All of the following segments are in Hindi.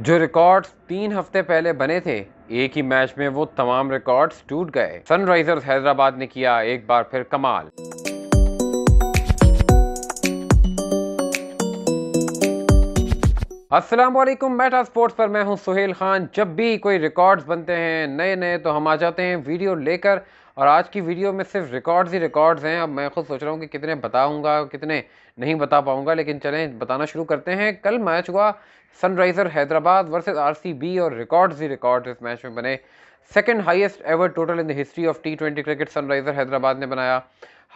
जो रिकॉर्ड्स 3 हफ्ते पहले बने थे, एक ही मैच में वो तमाम रिकॉर्ड्स टूट गए। सनराइजर्स हैदराबाद ने किया एक बार फिर कमाल। अस्सलाम वालेकुम, मेटा स्पोर्ट्स पर मैं हूं सुहेल खान। जब भी कोई रिकॉर्ड्स बनते हैं नए नए तो हम आ जाते हैं वीडियो लेकर, और आज की वीडियो में सिर्फ रिकॉर्ड्स ही रिकॉर्ड्स हैं। अब मैं खुद सोच रहा हूं कि कितने बताऊंगा कितने नहीं बता पाऊंगा, लेकिन चलें बताना शुरू करते हैं। कल मैच हुआ सनराइजर हैदराबाद वर्सेस आरसीबी, और रिकॉर्ड्स ही रिकॉर्ड्स इस मैच में बने। Second highest ever total in the history of T20 cricket Sunriser Hyderabad ने बनाया।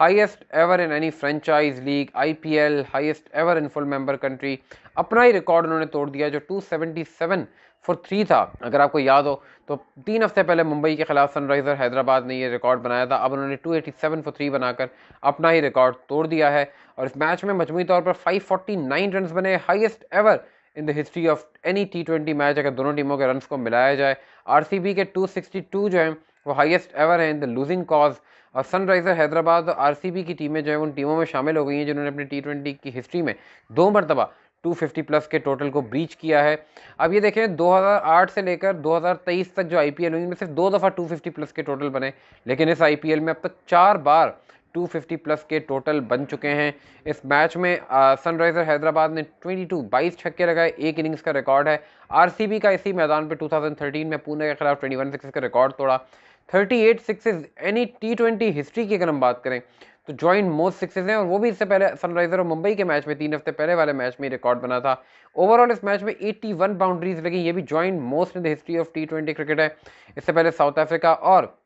Highest ever in any franchise league, IPL, highest ever in full member country. अपना ही रिकॉर्ड उन्होंने तोड़ दिया जो 277 फॉर 3 था। अगर आपको याद हो तो 3 हफ्ते पहले मुंबई के खिलाफ सनराइजर हैदराबाद ने ये रिकॉर्ड बनाया था। अब उन्होंने 287 फॉर 3 बनाकर अपना ही रिकॉर्ड तोड़ दिया है। और इस मैच में मजमूई तौर पर 549 रन बने, highest ever in the history of any T20 match अगर दोनों टीमों के रन को मिलाया जाए। आरसीबी के 262 जो हैं वो हाईएस्ट एवर हैं इन द लूजिंग कॉज। और सनराइजर हैदराबाद और आरसीबी की टीमें जो है उन टीमों में शामिल हो गई हैं जिन्होंने अपनी टी20 की हिस्ट्री में 2 मरतबा 250 प्लस के टोटल को ब्रीच किया है। अब ये देखें 2008 से लेकर 2023 तक जो आईपीएल हुई, इनमें सिर्फ 2 दफ़ा 250 प्लस के टोटल बने, लेकिन इस आईपीएल में अब तक 4 बार 250 प्लस के टोटल बन चुके हैं। इस मैच में सनराइजर हैदराबाद ने 22 छक्के लगाए, एक इनिंग्स का रिकॉर्ड है। आरसीबी का इसी मैदान पे 2013 में पुणे के खिलाफ 21 सिक्सेस का रिकॉर्ड तोड़ा। 38 सिक्सेस एनी टी20 हिस्ट्री की अगर हम बात करें तो जॉइंट मोस्ट सिक्सेस हैं, और वो भी इससे पहले सनराइजर और मुंबई के मैच में 3 हफ्ते पहले वाले मैच में रिकॉर्ड बना था। ओवरऑल इस मैच में 81 बाउंड्रीज लगी, ये भी joint most in the history of T20 cricket है। इससे पहले साउथ अफ्रीका और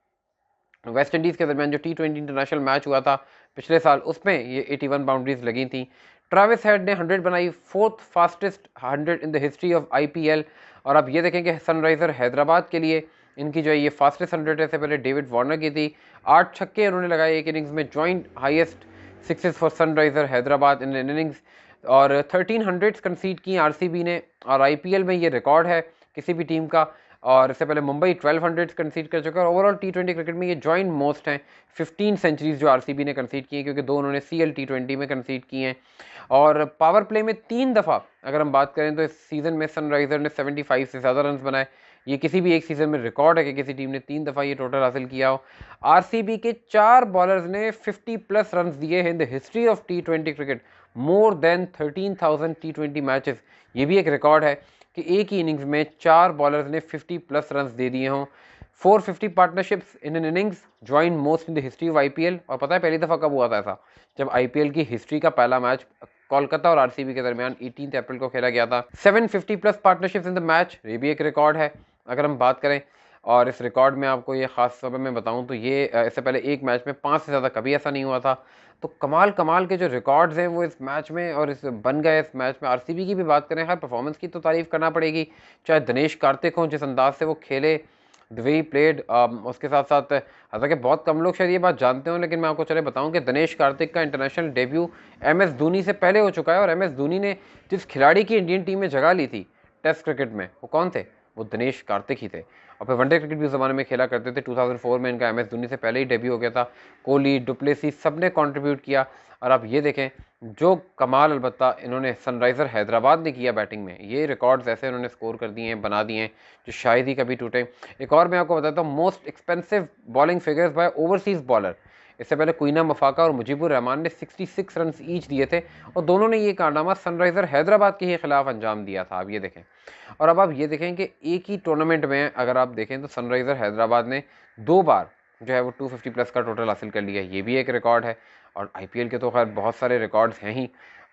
वेस्ट इंडीज़ के दरमियान जो टी20 इंटरनेशनल मैच हुआ था पिछले साल, उसमें ये 81 बाउंड्रीज लगी थी। ट्रेविस हेड ने 100 बनाई, 4th fastest 100 in the history of IPL. और अब ये देखें कि सनराइजर हैदराबाद के लिए इनकी जो है ये फास्टेस्ट 100 है। इससे पहले डेविड वार्नर की थी। 8 छक्के उन्होंने लगाए एक इनिंग्स में, joint highest sixes for Sunriser Hyderabad in an innings. और 1300 कंसीड की आरसीबी ने, और आईपीएल में ये रिकॉर्ड है किसी भी टीम का। और इससे पहले मुंबई 1200 कंसीड कर चुका है। ओवरऑल टी20 क्रिकेट में ये जॉइंट मोस्ट हैं। 15 सेंचुरीज जो आरसीबी ने कंसीड की हैं, क्योंकि 2 उन्होंने सीएल टी20 में कंसीड की हैं। और पावर प्ले में 3 दफ़ा अगर हम बात करें तो इस सीज़न में सनराइजर ने 75 से ज़्यादा रन बनाए। ये किसी भी एक सीज़न में रिकॉर्ड है कि किसी टीम ने 3 दफ़ा ये टोटल हासिल किया हो। आरसीबी के 4 बॉलर्स ने 50 प्लस रन दिए हैं in the history of T20 cricket, more than 13,000 T20 matches. ये भी एक रिकॉर्ड है कि एक ही इनिंग्स में 4 बॉलर्स ने 50 प्लस रन दे दिए हों। 450 partnerships in an innings, joint most in the history of IPL. और पता है पहली दफ़ा कब हुआ था ऐसा? जब आईपीएल की हिस्ट्री का पहला मैच कोलकाता और आरसीबी के दरमियान 18 अप्रैल को खेला गया था। 750 plus partnerships in the match, ये भी एक रिकॉर्ड है अगर हम बात करें। और इस रिकॉर्ड में आपको ये खास तौर पर मैं बताऊं तो ये इससे पहले एक मैच में 5 से ज़्यादा कभी ऐसा नहीं हुआ था। तो कमाल कमाल के जो रिकॉर्ड्स हैं वो इस मैच में और इस बन गए इस मैच में। आरसीबी की भी बात करें, हर परफॉर्मेंस की तो तारीफ़ करना पड़ेगी, चाहे दिनेश कार्तिक हों, जिस अंदाज से वो खेले, द वे ही प्लेड। उसके साथ साथ हालांकि बहुत कम लोग शायद ये बात जानते हो, लेकिन मैं आपको चले बताऊं कि दिनेश कार्तिक का इंटरनेशनल डेब्यू एमएस धोनी से पहले हो चुका है। और एमएस धोनी ने जिस खिलाड़ी की इंडियन टीम में जगह ली थी टेस्ट क्रिकेट में, वो कौन थे? वो दिनेश कार्तिक ही थे। और फिर वनडे क्रिकेट भी उस ज़माने में खेला करते थे। 2004 में इनका एमएस धोनी से पहले ही डेब्यू हो गया था। कोहली, डुप्लेसी, सब ने कॉन्ट्रीब्यूट किया। और अब ये देखें जो कमाल अलबत्ता इन्होंने सनराइज़र हैदराबाद ने किया बैटिंग में, ये रिकॉर्ड्स ऐसे इन्होंने स्कोर कर दिए हैं, बना दिए हैं जो शायद ही कभी टूटे। एक और मैं आपको बताता हूँ, most expensive bowling figures by overseas bowler. इससे पहले कुइना मफाका और मुजीबुर रहमान ने 66 रन ईच दिए थे, और दोनों ने ये कारनामा सनराइज़र हैदराबाद के ही खिलाफ अंजाम दिया था। अब ये देखें, और अब आप ये देखें कि एक ही टूर्नामेंट में अगर आप देखें तो सनराइज़र हैदराबाद ने 2 बार जो है वो 250 प्लस का टोटल हासिल कर लिया है, ये भी एक रिकॉर्ड है। और आईपीएल के तो खैर बहुत सारे रिकॉर्ड्स हैं ही,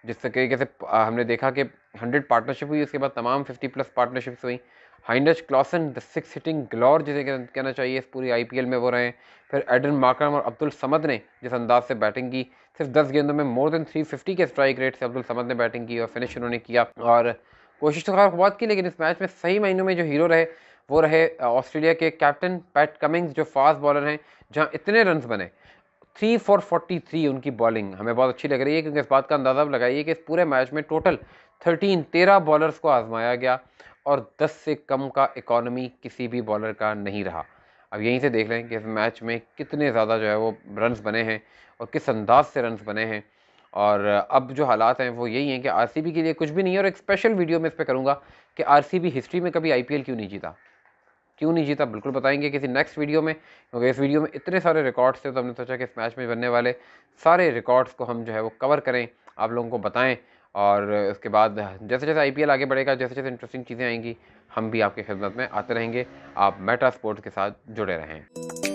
जिस तरीके से हमने देखा कि 100 पार्टनरशिप हुई, उसके बाद तमाम 50 प्लस पार्टनरशिप्स हुई। हाइंडच क्लॉसन द 6 हिटिंग ग्लोर जिसे कहना चाहिए इस पूरी आईपीएल में वो रहे। फिर एडन मार्करम और अब्दुल समद ने जिस अंदाज से बैटिंग की, सिर्फ 10 गेंदों में मोर देन 350 के स्ट्राइक रेट से अब्दुल समद ने बैटिंग की और फिनिश उन्होंने किया। और कोशिश तो खैर बहुत की, लेकिन इस मैच में सही मायनों में जो हीरो रहे वो रहे ऑस्ट्रेलिया के कैप्टन पैट कमिंग्स, जो फास्ट बॉलर हैं। जहाँ इतने रन बने, 3 फॉर 43 उनकी बॉलिंग हमें बहुत अच्छी लग रही है, क्योंकि इस बात का अंदाज़ा लगाइए कि इस पूरे मैच में टोटल 13 बॉलर्स को आजमाया गया, और 10 से कम का इकॉनमी किसी भी बॉलर का नहीं रहा। अब यहीं से देख लें कि इस मैच में कितने ज़्यादा जो है वो रन्स बने हैं और किस अंदाज से रन्स बने हैं। और अब जो हालात हैं वो यही हैं कि आरसीबी के लिए कुछ भी नहीं है। और एक स्पेशल वीडियो मैं इस पे करूँगा कि आरसीबी हिस्ट्री में कभी आईपीएल क्यों नहीं जीता, क्यों नहीं जीता, बिल्कुल बताएंगे किसी नेक्स्ट वीडियो में, क्योंकि इस वीडियो में इतने सारे रिकॉर्ड्स थे तो हमने सोचा कि इस मैच में बनने वाले सारे रिकॉर्ड्स को हम जो है वो कवर करें, आप लोगों को बताएं। और उसके बाद जैसे जैसे आईपीएल आगे बढ़ेगा, जैसे जैसे इंटरेस्टिंग चीज़ें आएंगी, हम भी आपकी खिदमत में आते रहेंगे। आप मेटा स्पोर्ट्स के साथ जुड़े रहें।